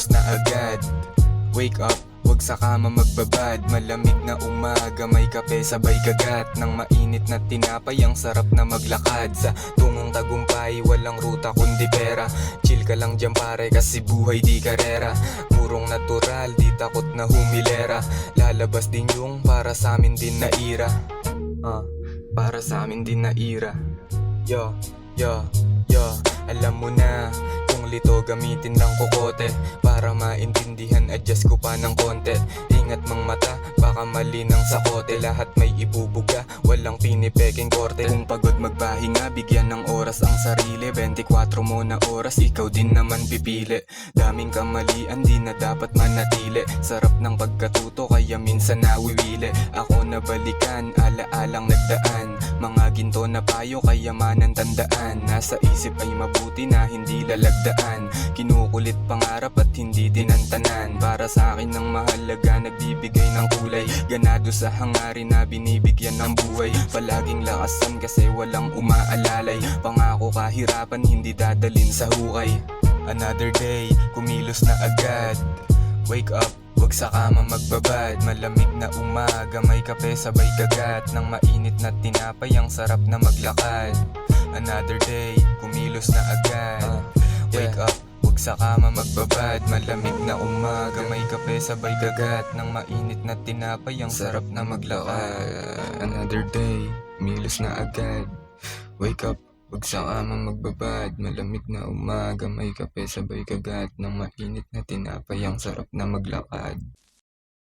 kumilos na agad. Wake up, wag sa kama magbabad. Malamig na umaga, may kape sabay kagat ng mainit na tinapay, ang sarap na maglakad sa tungong tagumpay. Walang ruta kundi pera. Chill ka lang dyan pare, kasi buhay di karera. Purong natural, di takot na humilera. Lalabas din yung para sa amin din na ira. Para sa amin din na ira. Yo, yo, yo, alam mo na, kung lito gamitin ng kokote. Para maintindihan, adjust ko pa ng konti. Ingat mang mata, baka mali ng sakote. Lahat may ibubuga, walang pinipeking korte. Kung pagod magpahinga, bigyan ng oras ang sarili. 24 mo na oras, ikaw din naman pipili. Daming kamalian, di na dapat manatili. Sarap ng pagkatuto, kaya minsan nawiwili. Ako nabalikan, alaalang nagdaan. Mga ginto na payo, kayamanan tandaan. Nasa isip ay mabuti na hindi lalagdaan. Kinukulit pangarap at hindi dinantanan. Para sa akin ng mahalaga, nagbibigay ng kulay. Ganado sa hangarin na binibigyan ng buhay. Palaging lakasan kasi walang umaalalay. Pangako kahirapan, hindi dadalin sa hukay. Another day, kumilos na agad. Wake up, wag sa kama magbabad. Malamig na umaga, may kape sabay kagat ng mainit na tinapay, ang sarap na maglakad. Another day, kumilos na agad. Wake up, wag sa kama magbabad. Malamig na umaga, may kape sabay kagat ng mainit na tinapay, ang sarap na maglakad. Another day, kumilos na agad. Wake up, wag sa kama magbabad. Malamig na umaga, may kape sabay kagat ng mainit na tinapay, ang sarap na maglakad.